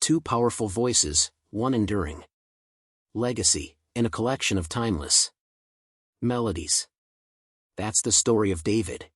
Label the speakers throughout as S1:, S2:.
S1: Two powerful voices, one enduring legacy, and a collection of timeless melodies. That's the story of David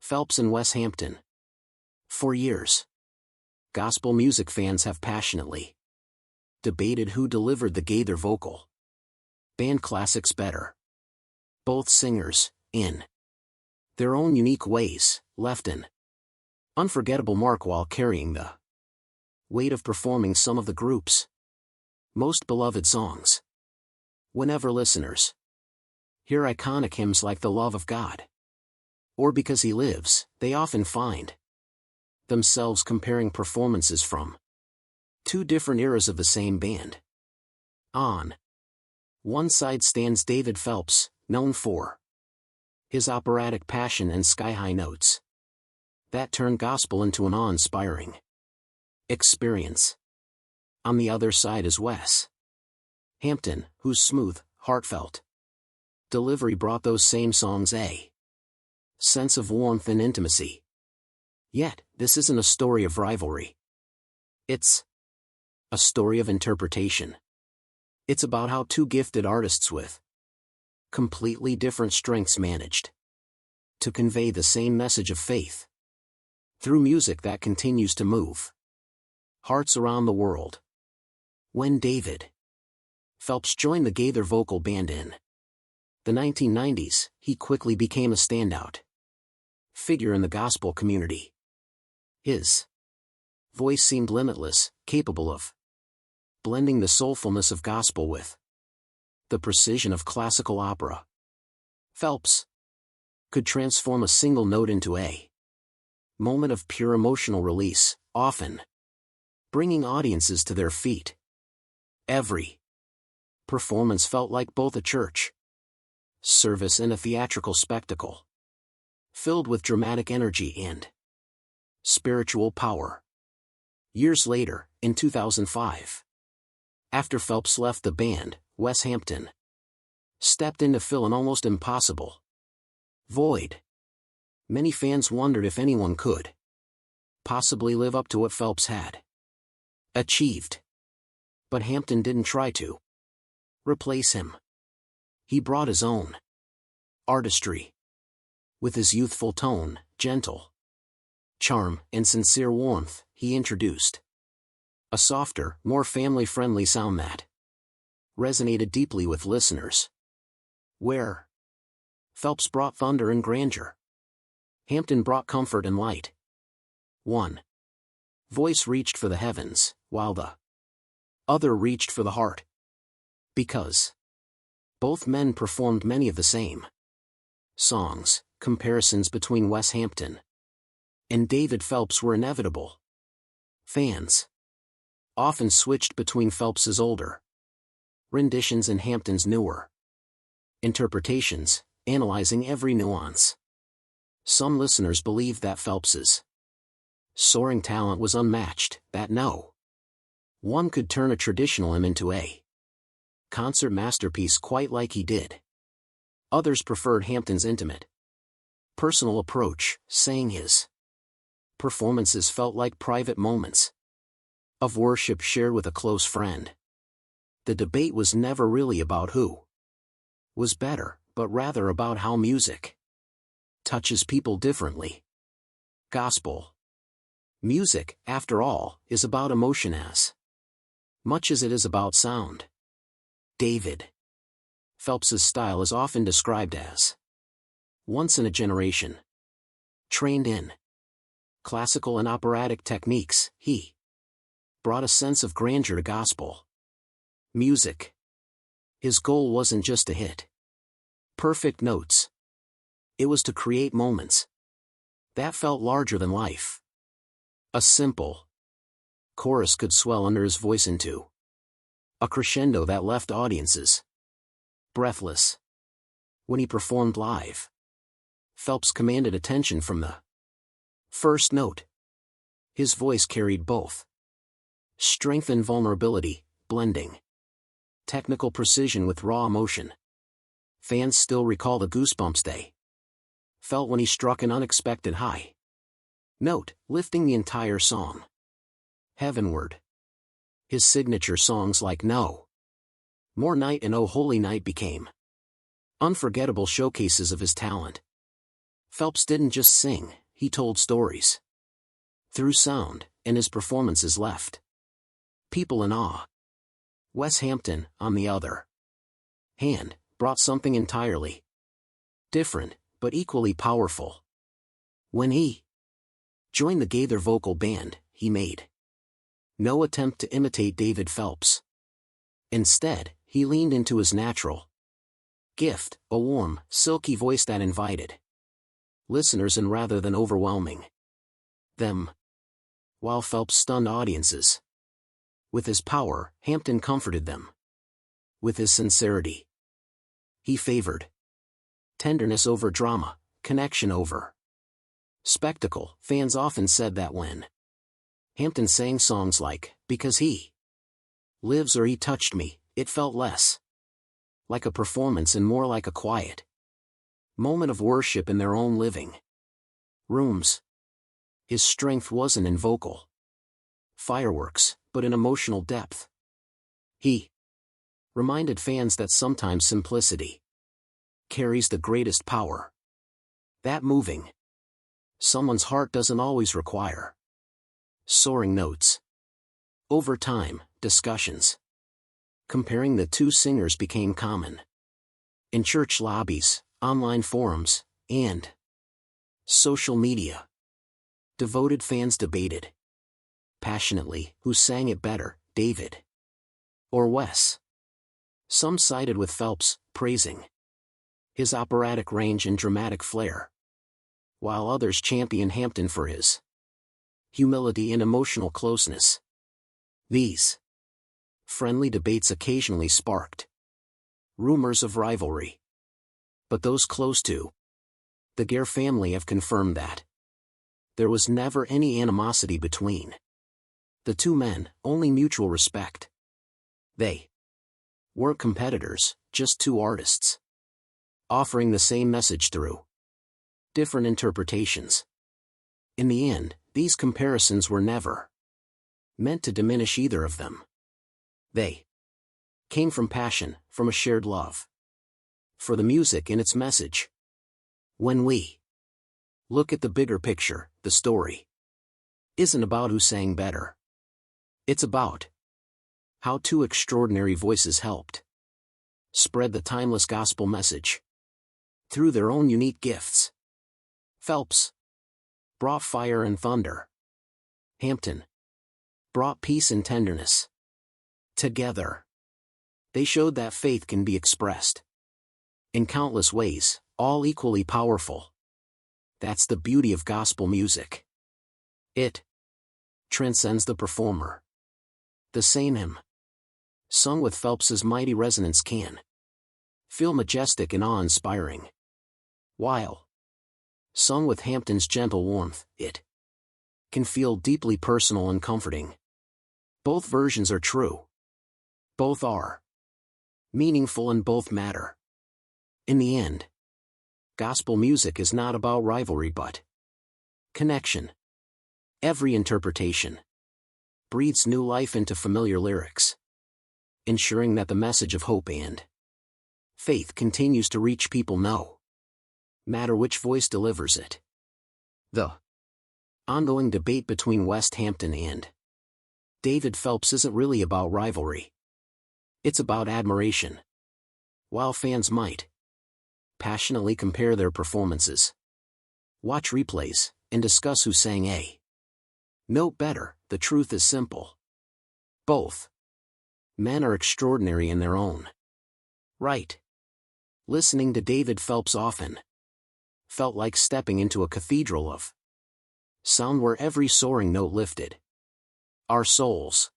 S1: Phelps and Wes Hampton. For years, gospel music fans have passionately debated who delivered the Gaither Vocal Band classics better. Both singers, in their own unique ways, left an unforgettable mark while carrying the weight of performing some of the group's most beloved songs. Whenever listeners hear iconic hymns like The Love of God or Because He Lives, they often find themselves comparing performances from two different eras of the same band. On one side stands David Phelps, known for his operatic passion and sky-high notes that turn gospel into an awe-inspiring experience. On the other side is Wes Hampton, whose smooth, heartfelt delivery brought those same songs a sense of warmth and intimacy. Yet, this isn't a story of rivalry. It's a story of interpretation. It's about how two gifted artists with completely different strengths managed to convey the same message of faith through music that continues to move hearts around the world. When David Phelps joined the Gaither Vocal Band in the 1990s, he quickly became a standout figure in the gospel community. His voice seemed limitless, capable of blending the soulfulness of gospel with the precision of classical opera. Phelps could transform a single note into a moment of pure emotional release, often bringing audiences to their feet. Every performance felt like both a church service and a theatrical spectacle, filled with dramatic energy and spiritual power. Years later, in 2005, after Phelps left the band, Wes Hampton stepped in to fill an almost impossible void. Many fans wondered if anyone could possibly live up to what Phelps had achieved. But Hampton didn't try to replace him. He brought his own artistry. With his youthful tone, gentle charm, and sincere warmth, he introduced a softer, more family-friendly sound that resonated deeply with listeners. Where Phelps brought thunder and grandeur, Hampton brought comfort and light. One voice reached for the heavens, while the other reached for the heart. Because both men performed many of the same songs, comparisons between Wes Hampton and David Phelps were inevitable. Fans often switched between Phelps's older renditions and Hampton's newer interpretations, analyzing every nuance. Some listeners believed that Phelps's soaring talent was unmatched, that no one could turn a traditional hymn into a concert masterpiece quite like he did. Others preferred Hampton's intimate, personal approach, saying his performances felt like private moments of worship shared with a close friend. The debate was never really about who was better, but rather about how music touches people differently. Gospel music, after all, is about emotion as much as it is about sound. David Phelps's style is often described as once in a generation. Trained in classical and operatic techniques, he brought a sense of grandeur to gospel music. His goal wasn't just to hit perfect notes. It was to create moments that felt larger than life. A simple chorus could swell under his voice into a crescendo that left audiences breathless. When he performed live, Phelps commanded attention from the first note. His voice carried both strength and vulnerability, blending technical precision with raw emotion. Fans still recall the goosebumps they felt when he struck an unexpected high note, lifting the entire song heavenward. His signature songs like No More Night and Oh Holy Night became unforgettable showcases of his talent. Phelps didn't just sing, he told stories. Through sound, and his performances left people in awe. Wes Hampton, on the other hand, brought something entirely different, but equally powerful. When he joined the Gaither Vocal Band, he made no attempt to imitate David Phelps. Instead, he leaned into his natural gift, a warm, silky voice that invited listeners in rather than overwhelming them, while Phelps stunned audiences with his power. Hampton comforted them with his sincerity. He favored tenderness over drama, connection over spectacle. Fans often said that when Hampton sang songs like Because He Lives or He Touched Me, it felt less like a performance and more like a quiet moment of worship in their own living rooms. His strength wasn't in vocal fireworks, but in emotional depth. He reminded fans that sometimes simplicity carries the greatest power. That moving someone's heart doesn't always require soaring notes. Over time, discussions comparing the two singers became common. In church lobbies, online forums, and social media, devoted fans debated passionately who sang it better, David or Wes. Some sided with Phelps, praising his operatic range and dramatic flair, while others championed Hampton for his humility and emotional closeness. These friendly debates occasionally sparked rumors of rivalry, but those close to the Gaither family have confirmed that there was never any animosity between the two men, only mutual respect. They weren't competitors, just two artists offering the same message through different interpretations. In the end, these comparisons were never meant to diminish either of them. They came from passion, from a shared love for the music and its message. When we look at the bigger picture, the story isn't about who sang better. It's about how two extraordinary voices helped spread the timeless gospel message through their own unique gifts. Phelps brought fire and thunder. Hampton brought peace and tenderness. Together, they showed that faith can be expressed in countless ways, all equally powerful. That's the beauty of gospel music. It transcends the performer. The same hymn sung with Phelps's mighty resonance can feel majestic and awe-inspiring, while sung with Hampton's gentle warmth, it can feel deeply personal and comforting. Both versions are true. Both are meaningful and both matter. In the end, gospel music is not about rivalry but connection. Every interpretation breathes new life into familiar lyrics, ensuring that the message of hope and faith continues to reach people no matter which voice delivers it. The ongoing debate between Wes Hampton and David Phelps isn't really about rivalry. It's about admiration. While fans might passionately compare their performances, watch replays, and discuss who sang a note better, the truth is simple. Both men are extraordinary in their own right. Listening to David Phelps often felt like stepping into a cathedral of sound where every soaring note lifted our souls.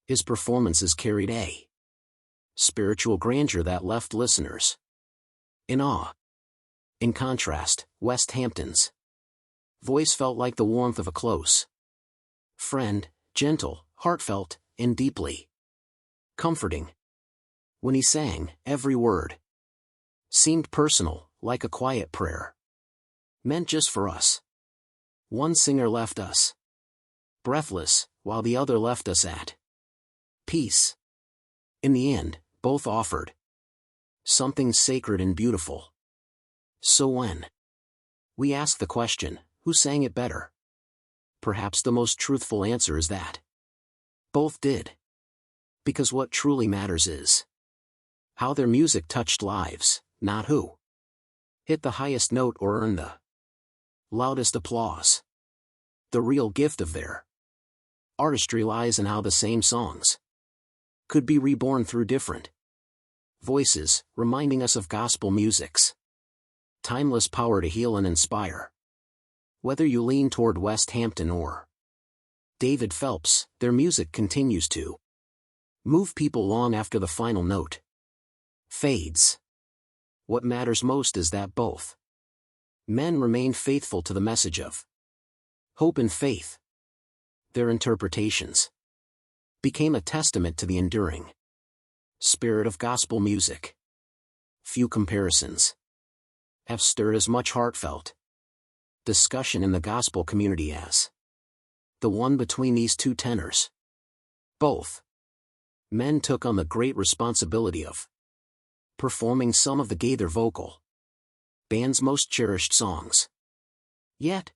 S1: His performances carried a spiritual grandeur that left listeners in awe. In contrast, Wes Hampton's voice felt like the warmth of a close friend, gentle, heartfelt, and deeply comforting. When he sang, every word seemed personal, like a quiet prayer meant just for us. One singer left us breathless, while the other left us at peace. In the end, both offered something sacred and beautiful. So when we ask the question, who sang it better? Perhaps the most truthful answer is that both did. Because what truly matters is how their music touched lives, not who hit the highest note or earned the loudest applause. The real gift of their artistry lies in how the same songs could be reborn through different voices, reminding us of gospel music's timeless power to heal and inspire. Whether you lean toward Wes Hampton or David Phelps, their music continues to move people long after the final note fades. What matters most is that both men remain faithful to the message of hope and faith. Their interpretations became a testament to the enduring spirit of gospel music. Few comparisons have stirred as much heartfelt discussion in the gospel community as the one between these two tenors. Both men took on the great responsibility of performing some of the Gaither Vocal Band's most cherished songs. Yet,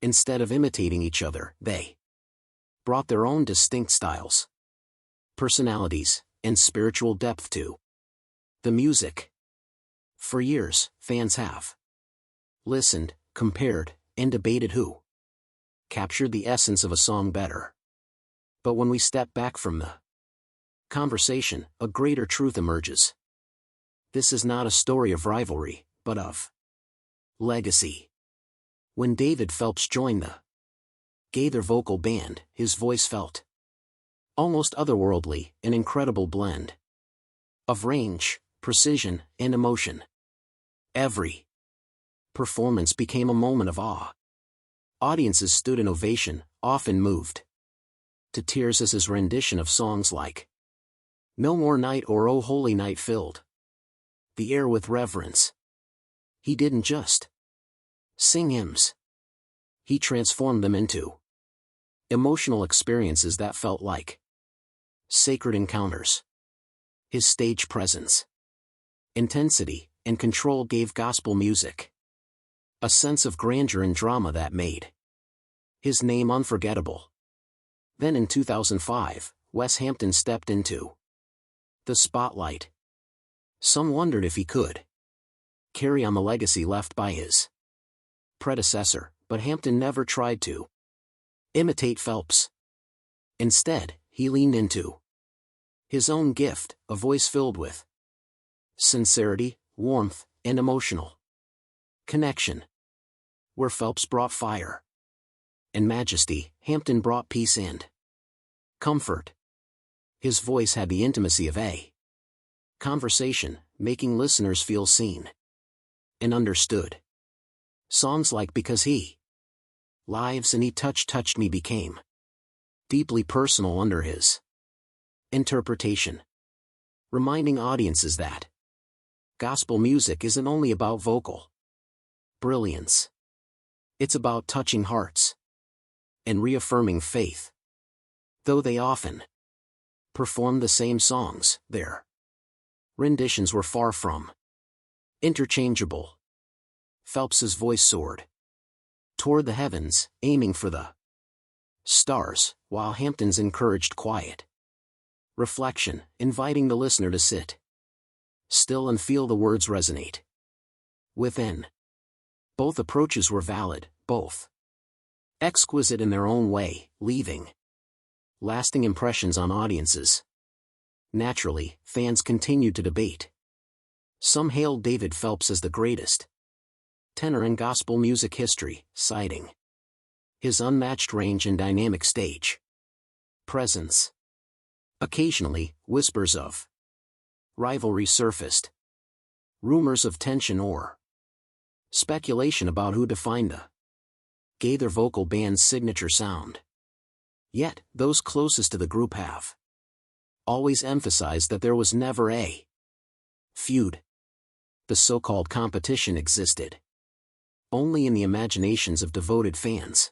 S1: instead of imitating each other, they brought their own distinct styles, personalities, and spiritual depth to the music. For years, fans have listened, compared, and debated who captured the essence of a song better. But when we step back from the conversation, a greater truth emerges. This is not a story of rivalry, but of legacy. When David Phelps joined the Gaither Vocal Band, his voice felt almost otherworldly, an incredible blend of range, precision, and emotion. Every performance became a moment of awe. Audiences stood in ovation, often moved to tears as his rendition of songs like No More Night or O Holy Night filled the air with reverence. He didn't just sing hymns. He transformed them into emotional experiences that felt like sacred encounters. His stage presence, intensity, and control gave gospel music a sense of grandeur and drama that made his name unforgettable. Then in 2005, Wes Hampton stepped into the spotlight. Some wondered if he could carry on the legacy left by his predecessor, but Hampton never tried to imitate Phelps. Instead, he leaned into his own gift, a voice filled with sincerity, warmth, and emotional connection. Where Phelps brought fire and majesty, Hampton brought peace and comfort. His voice had the intimacy of a conversation, making listeners feel seen and understood. Songs like Because He Lives and He Touched Me became deeply personal under his interpretation, reminding audiences that gospel music isn't only about vocal brilliance. It's about touching hearts and reaffirming faith. Though they often performed the same songs, their renditions were far from interchangeable. Phelps's voice soared toward the heavens, aiming for the stars, while Hampton's encouraged quiet reflection, inviting the listener to sit still and feel the words resonate within. Both approaches were valid, both exquisite in their own way, leaving lasting impressions on audiences. Naturally, fans continued to debate. Some hailed David Phelps as the greatest tenor in gospel music history, citing his unmatched range and dynamic stage presence. Occasionally, whispers of rivalry surfaced. Rumors of tension or speculation about who defined the Gaither Vocal Band's signature sound. Yet, those closest to the group have always emphasized that there was never a feud. The so-called competition existed only in the imaginations of devoted fans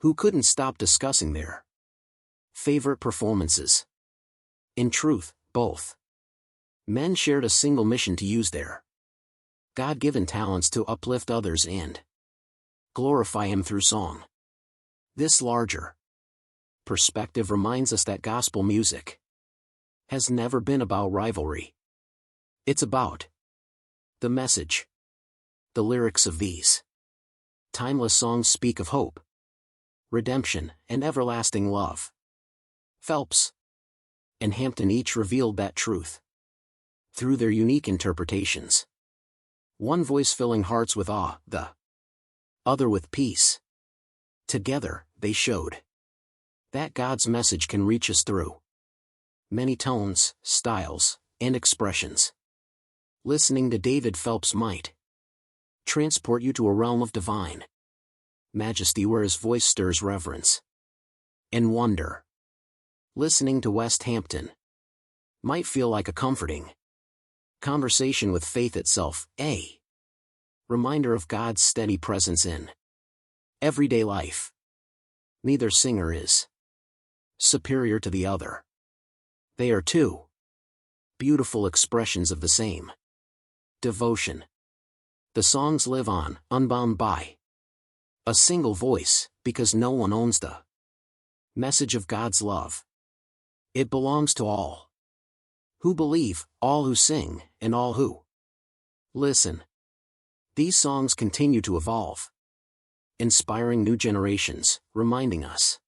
S1: who couldn't stop discussing their favorite performances. In truth, both men shared a single mission to use their God-given talents to uplift others and glorify Him through song. This larger perspective reminds us that gospel music has never been about rivalry. It's about the message. The lyrics of these timeless songs speak of hope, redemption, and everlasting love. Phelps and Hampton each revealed that truth through their unique interpretations. One voice filling hearts with awe, the other with peace. Together, they showed that God's message can reach us through many tones, styles, and expressions. Listening to David Phelps might transport you to a realm of divine majesty where his voice stirs reverence and wonder. Listening to Wes Hampton might feel like a comforting conversation with faith itself, a reminder of God's steady presence in everyday life. Neither singer is superior to the other. They are two beautiful expressions of the same devotion. The songs live on, unbound by a single voice, because no one owns the message of God's love. It belongs to all who believe, all who sing, and all who listen. These songs continue to evolve, inspiring new generations, reminding us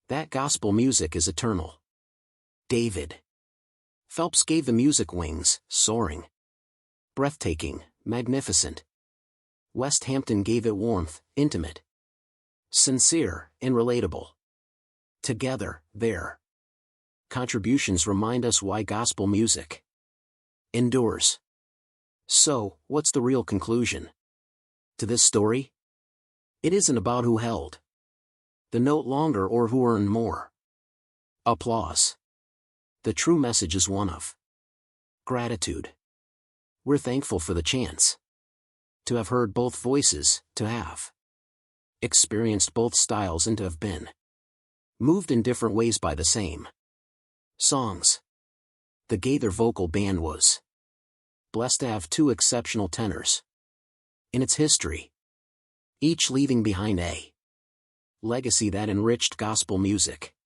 S1: that gospel music is eternal. David Phelps gave the music wings, soaring, breathtaking, magnificent. Wes Hampton gave it warmth, intimate, sincere, and relatable. Together, their contributions remind us why gospel music endures. So, what's the real conclusion to this story? It isn't about who held the note longer or who earned more applause. The true message is one of gratitude. We're thankful for the chance to have heard both voices, to have experienced both styles, and to have been moved in different ways by the same songs. The Gaither Vocal Band was blessed to have two exceptional tenors in its history, each leaving behind a legacy that enriched gospel music.